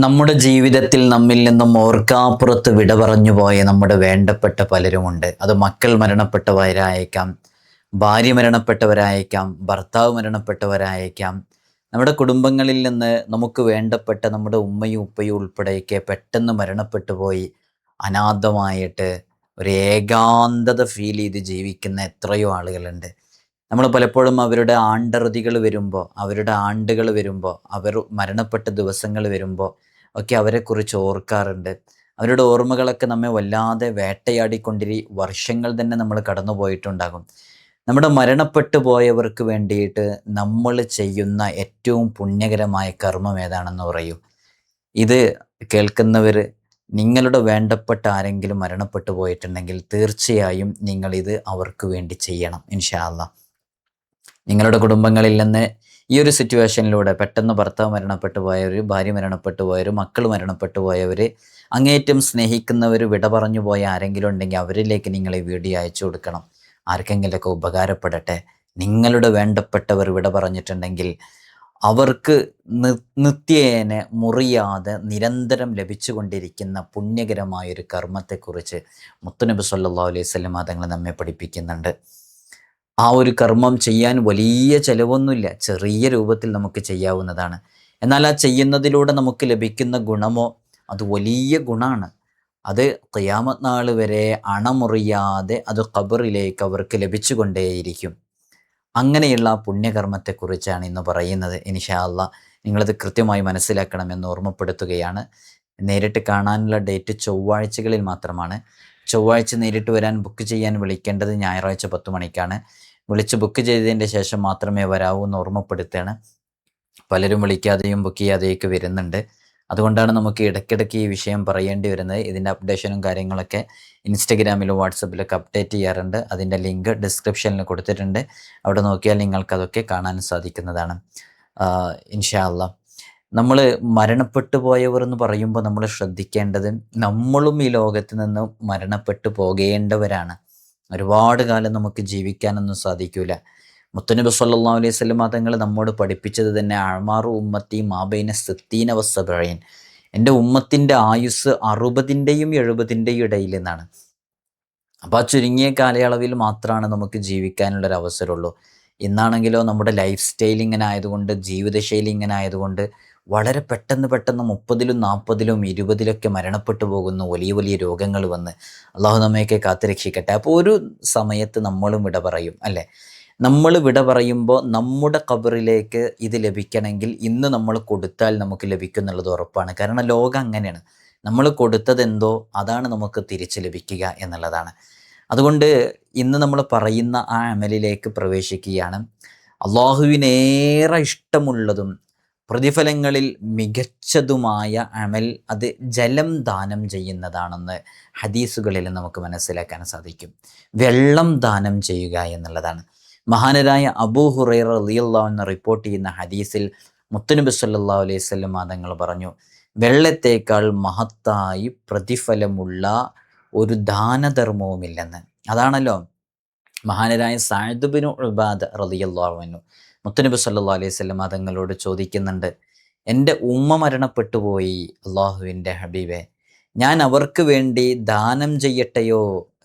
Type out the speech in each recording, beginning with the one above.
നമ്മുടെ ജീവിതത്തിൽ നമ്മിൽ നിന്നും ഓർക്കാപ്പുറത്ത് വിട പറഞ്ഞു പോയ നമ്മുടെ വേണ്ടപ്പെട്ട പലരുമുണ്ട്. അത് മക്കൾ മരണപ്പെട്ടവരായേക്കാം, ഭാര്യ മരണപ്പെട്ടവരായേക്കാം, ഭർത്താവ് മരണപ്പെട്ടവരായേക്കാം. നമ്മുടെ കുടുംബങ്ങളിൽ നിന്ന് നമുക്ക് വേണ്ടപ്പെട്ട നമ്മുടെ ഉമ്മയും ഉപ്പയും ഉൾപ്പെടെയൊക്കെ പെട്ടെന്ന് മരണപ്പെട്ടു പോയി അനാഥമായിട്ട് ഒരു ഏകാന്തത ഫീൽ ചെയ്ത് ജീവിക്കുന്ന എത്രയോ ആളുകളുണ്ട്. നമ്മൾ പലപ്പോഴും അവരുടെ ആണ്ടറുതികൾ വരുമ്പോൾ, അവരുടെ ആണ്ടുകൾ വരുമ്പോൾ, അവർ മരണപ്പെട്ട ദിവസങ്ങൾ വരുമ്പോൾ ഒക്കെ അവരെക്കുറിച്ച് ഓർക്കാറുണ്ട്. അവരുടെ ഓർമ്മകളൊക്കെ നമ്മെ വല്ലാതെ വർഷങ്ങൾ തന്നെ നമ്മൾ കടന്നു പോയിട്ടുണ്ടാകും. നമ്മുടെ മരണപ്പെട്ടു പോയവർക്ക് വേണ്ടിയിട്ട് നമ്മൾ ചെയ്യുന്ന ഏറ്റവും പുണ്യകരമായ കർമ്മം ഏതാണെന്ന് പറയൂ. ഇത് കേൾക്കുന്നവർ, നിങ്ങളുടെ വേണ്ടപ്പെട്ട ആരെങ്കിലും മരണപ്പെട്ടു പോയിട്ടുണ്ടെങ്കിൽ തീർച്ചയായും നിങ്ങളിത് അവർക്ക് വേണ്ടി ചെയ്യണം ഇൻഷാ അല്ലാഹ്. നിങ്ങളുടെ കുടുംബങ്ങളിൽ നിന്ന് ഈ ഒരു സിറ്റുവേഷനിലൂടെ പെട്ടെന്ന് ഭർത്താവ് മരണപ്പെട്ടു പോയവർ, ഭാര്യ മരണപ്പെട്ടു പോയവർ, മക്കൾ മരണപ്പെട്ടു പോയവർ, അങ്ങേയറ്റം സ്നേഹിക്കുന്നവർ, വിട പറഞ്ഞു പോയ ആരെങ്കിലും ഉണ്ടെങ്കിൽ അവരിലേക്ക് നിങ്ങൾ ഈ വീഡിയോ അയച്ചു കൊടുക്കണം. ആർക്കെങ്കിലുമൊക്കെ ഉപകാരപ്പെടട്ടെ. നിങ്ങളുടെ വേണ്ടപ്പെട്ടവർ വിട പറഞ്ഞിട്ടുണ്ടെങ്കിൽ അവർക്ക് നിത്യേന മുറിയാതെ നിരന്തരം ലഭിച്ചുകൊണ്ടിരിക്കുന്ന പുണ്യകരമായൊരു കർമ്മത്തെക്കുറിച്ച് മുത്തുനബി സല്ലല്ലാഹു അലൈഹി വസല്ലം തങ്ങൾ നമ്മെ പഠിപ്പിക്കുന്നുണ്ട്. ആ ഒരു കർമ്മം ചെയ്യാൻ വലിയ ചിലവൊന്നുമില്ല, ചെറിയ രൂപത്തിൽ നമുക്ക് ചെയ്യാവുന്നതാണ്. എന്നാൽ ആ ചെയ്യുന്നതിലൂടെ നമുക്ക് ലഭിക്കുന്ന ഗുണമോ അത് വലിയ ഗുണമാണ്. അത് ഖിയാമത്ത് നാൾ വരെ അണമുറിയാതെ അത് ഖബറിലേക്ക് അവർക്ക് ലഭിച്ചുകൊണ്ടേയിരിക്കും. അങ്ങനെയുള്ള ആ പുണ്യകർമ്മത്തെക്കുറിച്ചാണ് ഇന്ന് പറയുന്നത്. ഇൻഷാ അല്ലാഹ് നിങ്ങളത് കൃത്യമായി മനസ്സിലാക്കണമെന്ന് ഓർമ്മപ്പെടുത്തുകയാണ്. നേരിട്ട് കാണാനുള്ള ഡേറ്റ് ചൊവ്വാഴ്ചകളിൽ മാത്രമാണ്. ചൊവ്വാഴ്ച നേരിട്ട് വരാൻ ബുക്ക് ചെയ്യാൻ വിളിക്കേണ്ടത് ഞായറാഴ്ച 10 മണിക്കാണ്. വിളിച്ച് ബുക്ക് ചെയ്തതിൻ്റെ ശേഷം മാത്രമേ വരാവൂ എന്ന് ഓർമ്മപ്പെടുത്തുകയാണ്. പലരും വിളിക്കാതെയും ബുക്ക് ചെയ്യാതെയൊക്കെ വരുന്നുണ്ട്. അതുകൊണ്ടാണ് നമുക്ക് ഇടയ്ക്കിടയ്ക്ക് ഈ വിഷയം പറയേണ്ടി വരുന്നത്. ഇതിൻ്റെ അപ്ഡേഷനും കാര്യങ്ങളൊക്കെ ഇൻസ്റ്റഗ്രാമിലും വാട്സപ്പിലൊക്കെ അപ്ഡേറ്റ് ചെയ്യാറുണ്ട്. അതിൻ്റെ ലിങ്ക് ഡിസ്ക്രിപ്ഷനിൽ കൊടുത്തിട്ടുണ്ട്. അവിടെ നോക്കിയാൽ നിങ്ങൾക്കതൊക്കെ കാണാൻ സാധിക്കുന്നതാണ്. ഇൻഷാ അല്ലാഹ്. നമ്മൾ മരണപ്പെട്ടു പോയവർ എന്ന് പറയുമ്പോൾ നമ്മൾ ശ്രദ്ധിക്കേണ്ടത്, നമ്മളും ഈ ലോകത്ത് നിന്ന് മരണപ്പെട്ടു പോകേണ്ടവരാണ്. ഒരുപാട് കാലം നമുക്ക് ജീവിക്കാനൊന്നും സാധിക്കൂല. മുത്തുനബി സല്ലല്ലാഹു അലൈഹി വസല്ലം തങ്ങൾ നമ്മോട് പഠിപ്പിച്ചത് തന്നെ അഅ്മാറു ഉമ്മത്തി മാ ബൈന സിത്തീന വസ്സബഈൻ, എൻ്റെ ഉമ്മത്തിൻ്റെ ആയുസ് 60ൻ്റെയും 70ൻ്റെയും ഇടയിൽ നിന്നാണ്. അപ്പോൾ ആ ചുരുങ്ങിയ കാലയളവിൽ മാത്രമാണ് നമുക്ക് ജീവിക്കാനുള്ളൊരു അവസരമുള്ളൂ. ഇന്നാണെങ്കിലോ നമ്മുടെ ലൈഫ് സ്റ്റൈൽ ഇങ്ങനെ ആയതുകൊണ്ട്, ജീവിതശൈലി ഇങ്ങനെ ആയതുകൊണ്ട് വളരെ പെട്ടെന്ന് 30ലും 40ലും 20ലൊക്കെ മരണപ്പെട്ടു പോകുന്നു, വലിയ വലിയ രോഗങ്ങൾ വന്ന്. അള്ളാഹു നമ്മയൊക്കെ കാത്തുരക്ഷിക്കട്ടെ. അപ്പോൾ ഒരു സമയത്ത് നമ്മളും വിട പറയും അല്ലേ? നമ്മൾ വിട പറയുമ്പോൾ നമ്മുടെ ഖബറിലേക്ക് ഇത് ലഭിക്കണമെങ്കിൽ ഇന്ന് നമ്മൾ കൊടുത്താൽ നമുക്ക് ലഭിക്കും എന്നുള്ളത് ഉറപ്പാണ്. കാരണം ലോകം അങ്ങനെയാണ്. നമ്മൾ കൊടുത്തതെന്തോ അതാണ് നമുക്ക് തിരിച്ച് ലഭിക്കുക എന്നുള്ളതാണ്. അതുകൊണ്ട് ഇന്ന് നമ്മൾ പറയുന്ന ആ അമലിലേക്ക് പ്രവേശിക്കുകയാണ്. അള്ളാഹുവിനേറെ ഇഷ്ടമുള്ളതും പ്രതിഫലങ്ങളിൽ മികച്ചതുമായ അമൽ അത് ജലം ദാനം ചെയ്യുന്നതാണെന്ന് ഹദീസുകളിൽ നമുക്ക് മനസ്സിലാക്കാൻ സാധിക്കും. വെള്ളം ദാനം ചെയ്യുക എന്നുള്ളതാണ്. മഹാനരായ അബൂ ഹുറൈറ റളിയല്ലാഹു അൻഹു റിപ്പോർട്ട് ചെയ്യുന്ന ഹദീസിൽ മുത്തുനബി സല്ലല്ലാഹു അലൈഹി വസല്ലം തങ്ങൾ പറഞ്ഞു, വെള്ളത്തേക്കാൾ മഹത്തായി പ്രതിഫലമുള്ള ഒരു ദാനധർമ്മവുമില്ലെന്ന്. അതാണല്ലോ മഹാനരായ സഅദ് ബിനു ഉബാദ റളിയല്ലാഹു അൻഹു മുത്തുനബി സല്ലല്ലാഹു അലൈഹി വസല്ലം തങ്ങളോട് ചോദിക്കുന്നുണ്ട്, എൻ്റെ ഉമ്മ മരണപ്പെട്ടു പോയി അള്ളാഹുവിൻ്റെ ഹബീബെ, ഞാൻ അവർക്ക് വേണ്ടി ദാനം ചെയ്യട്ടെയോ,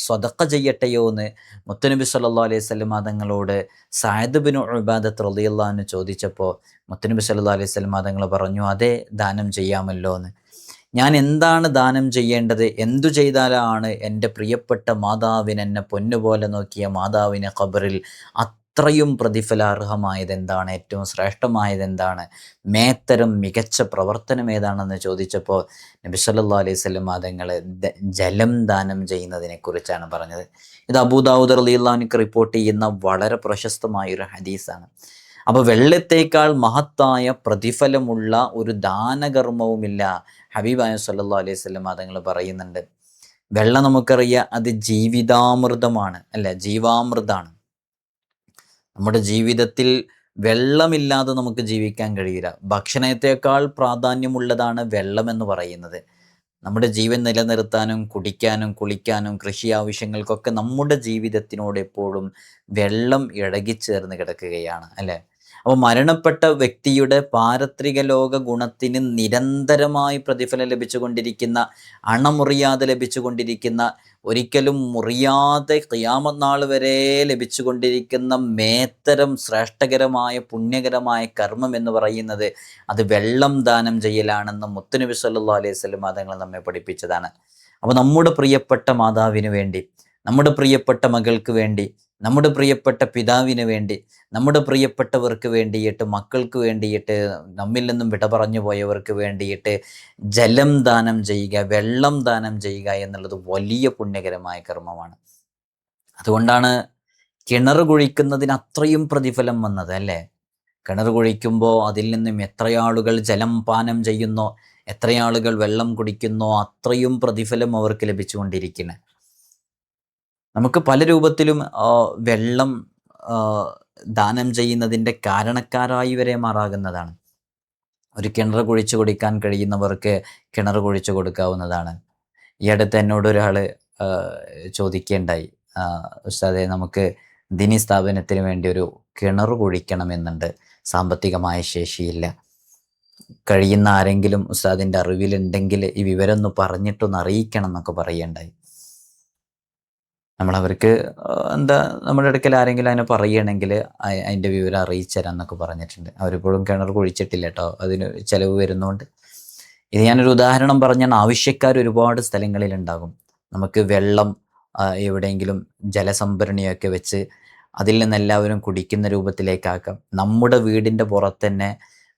സ്വതക്ക ചെയ്യട്ടെയോ എന്ന് മുത്തുനബി സല്ലല്ലാഹു അലൈഹി വസല്ലം തങ്ങളോട് സഅദ് ബിനു ഉബാദത്ത് റളിയല്ലാഹു അൻഹു ചോദിച്ചപ്പോൾ മുത്തുനബി സല്ലല്ലാഹു അലൈഹി വസല്ലം തങ്ങൾ പറഞ്ഞു, അതെ, ദാനം ചെയ്യാമല്ലോ എന്ന്. ഞാൻ എന്താണ് ദാനം ചെയ്യേണ്ടത്? എന്തു ചെയ്താലാണ് എൻ്റെ പ്രിയപ്പെട്ട മാതാവിന്, എന്നെ പൊന്നുപോലെ നോക്കിയ മാതാവിന് ഖബറിൽ അത്രയും പ്രതിഫലാർഹമായത് എന്താണ്? ഏറ്റവും ശ്രേഷ്ഠമായത് എന്താണ്? മേത്തരം മികച്ച പ്രവർത്തനം ഏതാണെന്ന് ചോദിച്ചപ്പോൾ നബി സല്ലല്ലാഹു അലൈഹി വസല്ലം തങ്ങൾ ജലം ദാനം ചെയ്യുന്നതിനെക്കുറിച്ചാണ് പറഞ്ഞത്. ഇത് അബൂ ദാവൂദ് റളിയല്ലാഹു അൻഹു റിപ്പോർട്ട് ചെയ്യുന്ന വളരെ പ്രശസ്തമായൊരു ഹദീസാണ്. അപ്പോൾ വെള്ളത്തേക്കാൾ മഹത്തായ പ്രതിഫലമുള്ള ഒരു ദാനകർമ്മവുമില്ല. ഹബീബായ സല്ലല്ലാഹു അലൈഹി വസല്ലം തങ്ങൾ പറയുന്നുണ്ട്, വെള്ളം നമുക്കറിയാം അത് ജീവിതാമൃതമാണ് അല്ലെ, ജീവാമൃതാണ്. നമ്മുടെ ജീവിതത്തിൽ വെള്ളമില്ലാതെ നമുക്ക് ജീവിക്കാൻ കഴിയില്ല. ഭക്ഷണത്തേക്കാൾ പ്രാധാന്യമുള്ളതാണ് വെള്ളം എന്ന് പറയുന്നത്. നമ്മുടെ ജീവൻ നിലനിർത്താനും കുടിക്കാനും കുളിക്കാനും കൃഷി ആവശ്യങ്ങൾക്കൊക്കെ നമ്മുടെ ജീവിതത്തിനോട് എപ്പോഴും വെള്ളം ഇഴകിച്ചേർന്ന് കിടക്കുകയാണ് അല്ലേ? അപ്പോൾ മരണപ്പെട്ട വ്യക്തിയുടെ പാരത്രിക ലോക ഗുണത്തിന് നിരന്തരമായി പ്രതിഫലം ലഭിച്ചുകൊണ്ടിരിക്കുന്ന, അണമുറിയാതെ ലഭിച്ചുകൊണ്ടിരിക്കുന്ന, ഒരിക്കലും മുറിയാതെ ഖിയാമത്ത് നാൾ വരെ ലഭിച്ചുകൊണ്ടിരിക്കുന്ന മേത്തരം ശ്രേഷ്ഠകരമായ പുണ്യകരമായ കർമ്മം എന്ന് പറയുന്നത് അത് വെള്ളം ദാനം ചെയ്യലാണെന്ന് മുത്തുനബി സല്ലല്ലാഹു അലൈഹി വസല്ലം തങ്ങൾ നമ്മെ പഠിപ്പിച്ചതാണ്. അപ്പോൾ നമ്മുടെ പ്രിയപ്പെട്ട മാതാവിന് വേണ്ടി, നമ്മുടെ പ്രിയപ്പെട്ട മകൾക്ക് വേണ്ടി, നമ്മുടെ പ്രിയപ്പെട്ട പിതാവിന് വേണ്ടി, നമ്മുടെ പ്രിയപ്പെട്ടവർക്ക് വേണ്ടിയിട്ട്, മക്കൾക്ക് വേണ്ടിയിട്ട്, നമ്മിൽ നിന്നും വിട പറഞ്ഞു പോയവർക്ക് വേണ്ടിയിട്ട് ജലം ദാനം ചെയ്യുക, വെള്ളം ദാനം ചെയ്യുക എന്നുള്ളത് വലിയ പുണ്യകരമായ കർമ്മമാണ്. അതുകൊണ്ടാണ് കിണർ കുഴിക്കുന്നതിന് അത്രയും പ്രതിഫലം വന്നത് അല്ലേ? കിണർ കുഴിക്കുമ്പോൾ അതിൽ നിന്നും എത്രയാളുകൾ ജലം പാനം ചെയ്യുന്നോ, എത്രയാളുകൾ വെള്ളം കുടിക്കുന്നോ അത്രയും പ്രതിഫലം അവർക്ക് ലഭിച്ചുകൊണ്ടിരിക്കുന്നത്. നമുക്ക് പല രൂപത്തിലും വെള്ളം ദാനം ചെയ്യുന്നതിൻ്റെ കാരണക്കാരായി വരെ മാറാകുന്നതാണ്. ഒരു കിണർ കുഴിച്ചു കൊടുക്കാൻ കഴിയുന്നവർക്ക് കിണർ കുഴിച്ചു കൊടുക്കാവുന്നതാണ്. ഈ അടുത്ത് എന്നോട് ഒരാൾ ചോദിക്കേണ്ടായി, ഉസ്താദേ നമുക്ക് ദീനി സ്ഥാപനത്തിന് വേണ്ടി ഒരു കിണർ കുഴിക്കണമെന്നുണ്ട്, സാമ്പത്തികമായ ശേഷിയില്ല, കഴിയുന്ന ആരെങ്കിലും ഉസ്താദിൻ്റെ അറിവിലുണ്ടെങ്കിൽ ഈ വിവരം ഒന്ന് പറഞ്ഞിട്ടൊന്ന് അറിയിക്കണം എന്നൊക്കെ പറയേണ്ടായി. നമ്മളവർക്ക് നമ്മുടെ അടുക്കൽ ആരെങ്കിലും അതിനെ പറയുകയാണെങ്കിൽ അതിൻ്റെ വിവരം അറിയിച്ചു തരാം എന്നൊക്കെ പറഞ്ഞിട്ടുണ്ട്. അവരിപ്പോഴും കിണർ കുഴിച്ചിട്ടില്ല കേട്ടോ, അതിന് ചിലവ് വരുന്നതുകൊണ്ട്. ഇത് ഞാനൊരു ഉദാഹരണം പറഞ്ഞാൽ ആവശ്യക്കാർ ഒരുപാട് സ്ഥലങ്ങളിലുണ്ടാകും. നമുക്ക് വെള്ളം എവിടെയെങ്കിലും ജലസംഭരണിയൊക്കെ വെച്ച് അതിൽ നിന്ന് എല്ലാവരും കുടിക്കുന്ന രൂപത്തിലേക്കാക്കാം. നമ്മുടെ വീടിൻ്റെ പുറത്ത് തന്നെ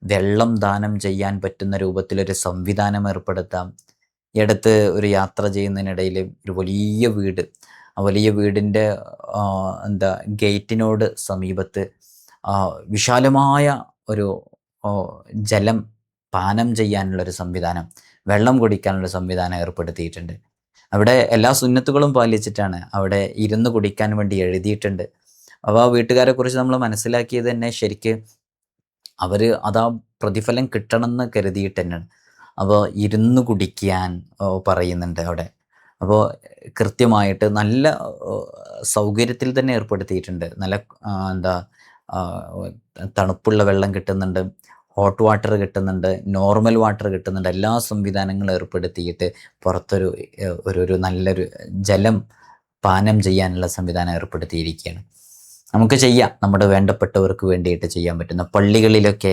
വെള്ളം ദാനം ചെയ്യാൻ പറ്റുന്ന രൂപത്തിലൊരു സംവിധാനം ഏർപ്പെടുത്താം. ഈ അടുത്ത് ഒരു യാത്ര ചെയ്യുന്നതിനിടയിൽ ഒരു വലിയ വീട്, ആ വലിയ വീടിൻ്റെ ഗേറ്റിനോട് സമീപത്ത് വിശാലമായ ഒരു ജലം പാനം ചെയ്യാനുള്ളൊരു സംവിധാനം, വെള്ളം കുടിക്കാനുള്ള സംവിധാനം ഏർപ്പെടുത്തിയിട്ടുണ്ട്. അവിടെ എല്ലാ സുന്നത്തുകളും പാലിച്ചിട്ടാണ് അവിടെ ഇരുന്ന് കുടിക്കാൻ വേണ്ടി എഴുതിയിട്ടുണ്ട്. അപ്പോൾ ആ വീട്ടുകാരെ കുറിച്ച് നമ്മൾ മനസ്സിലാക്കിയത് തന്നെ ശരിക്ക് അവർ അതാ പ്രതിഫലം കിട്ടണമെന്ന് കരുതിയിട്ട് തന്നെയാണ്. അപ്പോൾ ഇരുന്ന് കുടിക്കാൻ പറയുന്നുണ്ട് അവിടെ. അപ്പോൾ കൃത്യമായിട്ട് നല്ല സൗകര്യത്തിൽ തന്നെ ഏർപ്പെടുത്തിയിട്ടുണ്ട്. നല്ല തണുപ്പുള്ള വെള്ളം കിട്ടുന്നുണ്ട്, ഹോട്ട് വാട്ടർ കിട്ടുന്നുണ്ട്, നോർമൽ വാട്ടർ കിട്ടുന്നുണ്ട്. എല്ലാ സംവിധാനങ്ങളും ഏർപ്പെടുത്തിയിട്ട് പുറത്തൊരു ഒരു നല്ലൊരു ജലം പാനം ചെയ്യാനുള്ള സംവിധാനം ഏർപ്പെടുത്തിയിരിക്കുകയാണ്. നമുക്ക് ചെയ്യാം, നമ്മുടെ വേണ്ടപ്പെട്ടവർക്ക് വേണ്ടിയിട്ട് ചെയ്യാൻ പറ്റുന്ന പള്ളികളിലൊക്കെ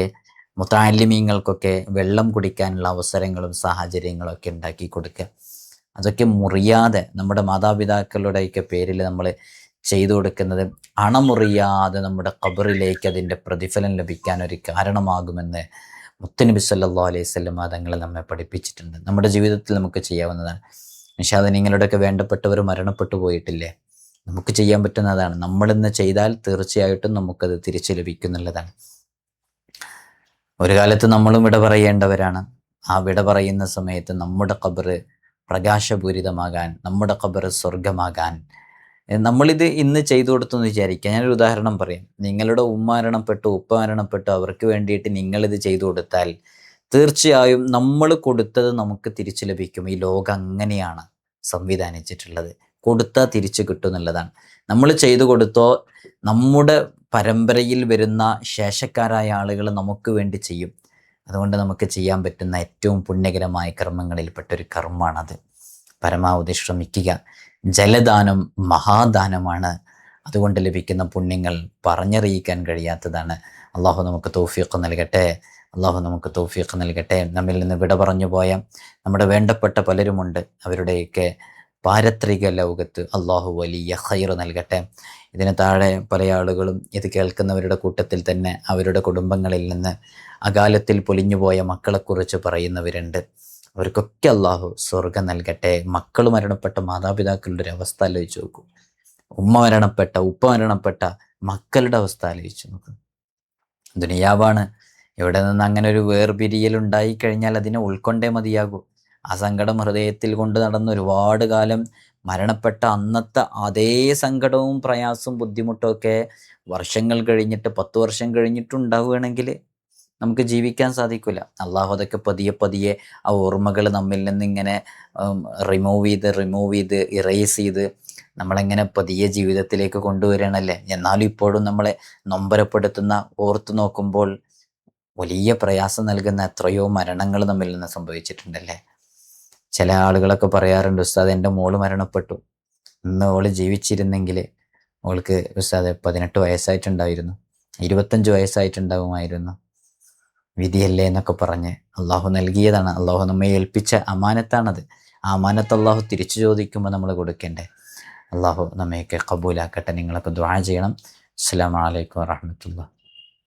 മുതഅല്ലിമീങ്ങൾക്കൊക്കെ വെള്ളം കുടിക്കാനുള്ള അവസരങ്ങളും സാഹചര്യങ്ങളും ഒക്കെ ഉണ്ടാക്കി കൊടുക്കുക. അതൊക്കെ മുറിയാതെ നമ്മുടെ മാതാപിതാക്കളുടെയൊക്കെ പേരിൽ നമ്മൾ ചെയ്തു കൊടുക്കുന്നത് അണമുറിയാതെ നമ്മുടെ ഖബറിലേക്ക് അതിൻ്റെ പ്രതിഫലം ലഭിക്കാൻ ഒരു കാരണമാകുമെന്ന് മുത്തുനബി സല്ലല്ലാഹു അലൈഹി വസല്ലം തങ്ങൾ നമ്മെ പഠിപ്പിച്ചിട്ടുണ്ട്. നമ്മുടെ ജീവിതത്തിൽ നമുക്ക് ചെയ്യാവുന്നതാണ്. ഇൻഷാ അല്ലാഹ് നിങ്ങളുടെയൊക്കെ വേണ്ടപ്പെട്ടവർ മരണപ്പെട്ടു പോയിട്ടില്ലേ? നമുക്ക് ചെയ്യാൻ പറ്റുന്നതാണ്. നമ്മളിന്ന് ചെയ്താൽ തീർച്ചയായിട്ടും നമുക്കത് തിരിച്ചു ലഭിക്കുന്നുള്ളതാണ്. ഒരു കാലത്ത് നമ്മളും വിട പറയേണ്ടവരാണ്. ആ വിട പറയുന്ന സമയത്ത് നമ്മുടെ ഖബർ പ്രകാശപൂരിതമാകാൻ, നമ്മുടെ ഖബർ സ്വർഗമാകാൻ നമ്മളിത് ഇന്ന് ചെയ്തു കൊടുത്തു എന്ന് വിചാരിക്കുക. ഞാനൊരു ഉദാഹരണം പറയാം. നിങ്ങളുടെ ഉമ്മ മരണപ്പെട്ടു, ഉപ്പ മരണപ്പെട്ടു, അവർക്ക് വേണ്ടിയിട്ട് നിങ്ങളിത് ചെയ്തു കൊടുത്താൽ തീർച്ചയായും നമ്മൾ കൊടുത്തത് നമുക്ക് തിരിച്ചു ലഭിക്കും. ഈ ലോകം അങ്ങനെയാണ് സംവിധാനിച്ചിട്ടുള്ളത്. കൊടുത്താൽ തിരിച്ചു കിട്ടും എന്നുള്ളതാണ്. നമ്മൾ ചെയ്തു കൊടുത്തോ നമ്മുടെ പരമ്പരയിൽ വരുന്ന ശേഷക്കാരായ ആളുകൾ നമുക്ക് വേണ്ടി ചെയ്യും. അതുകൊണ്ട് നമുക്ക് ചെയ്യാൻ പറ്റുന്ന ഏറ്റവും പുണ്യകരമായ കർമ്മങ്ങളിൽപ്പെട്ടൊരു കർമ്മമാണത്. പരമാവധി ശ്രമിക്കുക. ജലദാനം മഹാദാനമാണ്. അതുകൊണ്ട് ലഭിക്കുന്ന പുണ്യങ്ങൾ പറഞ്ഞറിയിക്കാൻ കഴിയാത്തതാണ്. അള്ളാഹു നമുക്ക് തൗഫീഖ് നൽകട്ടെ. അള്ളാഹു നമുക്ക് തൗഫീഖ് നൽകട്ടെ. നമ്മിൽ നിന്ന് വിട പറഞ്ഞു പോയ നമ്മുടെ വേണ്ടപ്പെട്ട പലരുമുണ്ട്. അവരുടെയൊക്കെ പാരത്രിക ലോകത്ത് അള്ളാഹു വലിയ ഖൈർ നൽകട്ടെ. ഇതിന് താഴെ പല ആളുകളും ഇത് കേൾക്കുന്നവരുടെ കൂട്ടത്തിൽ തന്നെ അവരുടെ കുടുംബങ്ങളിൽ നിന്ന് അകാലത്തിൽ പൊലിഞ്ഞുപോയ മക്കളെക്കുറിച്ച് പറയുന്നവരുണ്ട്. അവർക്കൊക്കെ അള്ളാഹു സ്വർഗം നൽകട്ടെ. മക്കൾ മരണപ്പെട്ട മാതാപിതാക്കളുടെ ഒരു അവസ്ഥ ആലോചിച്ച് നോക്കൂ. ഉമ്മ മരണപ്പെട്ട, ഉപ്പ മരണപ്പെട്ട മക്കളുടെ അവസ്ഥ ആലോചിച്ച് നോക്കൂ. ദുനിയാവാണ്. ഇവിടെ നിന്ന് അങ്ങനെ ഒരു വേർപിരിയലുണ്ടായി കഴിഞ്ഞാൽ അതിനെ ഉൾക്കൊണ്ടേ മതിയാകൂ. ആ സങ്കടം ഹൃദയത്തിൽ കൊണ്ട് നടന്ന് ഒരുപാട് കാലം മരണപ്പെട്ട അന്നത്തെ അതേ സങ്കടവും പ്രയാസവും ബുദ്ധിമുട്ടും ഒക്കെ വർഷങ്ങൾ കഴിഞ്ഞിട്ട് 10 വർഷം കഴിഞ്ഞിട്ടുണ്ടാവുകയാണെങ്കിൽ നമുക്ക് ജീവിക്കാൻ സാധിക്കില്ല. അള്ളാഹു അതൊക്കെ പതിയെ പതിയെ ആ ഓർമ്മകൾ നമ്മിൽ നിന്ന് ഇങ്ങനെ റിമൂവ് ചെയ്ത് ഇറേസ് ചെയ്ത് നമ്മളെങ്ങനെ പതിയെ ജീവിതത്തിലേക്ക് കൊണ്ടുവരികയാണല്ലേ. എന്നാലും ഇപ്പോഴും നമ്മളെ നൊമ്പരപ്പെടുത്തുന്ന, ഓർത്തു നോക്കുമ്പോൾ വലിയ പ്രയാസം നൽകുന്ന എത്രയോ മരണങ്ങൾ നമ്മിൽ നിന്ന് സംഭവിച്ചിട്ടുണ്ടല്ലേ. ചില ആളുകളൊക്കെ പറയാറുണ്ട്, ഉസ്താദ് എൻ്റെ മോള് മരണപ്പെട്ടു, ഇന്ന് ഓള് ജീവിച്ചിരുന്നെങ്കിൽ ഓൾക്ക് ഉസ്താദ് 18 വയസ്സായിട്ടുണ്ടായിരുന്നു, 25 വയസ്സായിട്ടുണ്ടാവുമായിരുന്നു, വിധിയല്ലേ എന്നൊക്കെ പറഞ്ഞ്. അള്ളാഹു നൽകിയതാണ്, അള്ളാഹു നമ്മെ ഏൽപ്പിച്ച അമാനത്താണത്. ആ അമാനത്ത് അള്ളാഹു തിരിച്ചു ചോദിക്കുമ്പോൾ നമ്മൾ കൊടുക്കേണ്ടേ. അള്ളാഹു നമ്മയൊക്കെ കബൂലാക്കട്ടെ. നിങ്ങളൊക്കെ ദുആ ചെയ്യണം. അസ്സലാമു അലൈക്കും വറഹ്മത്തുള്ളാഹി.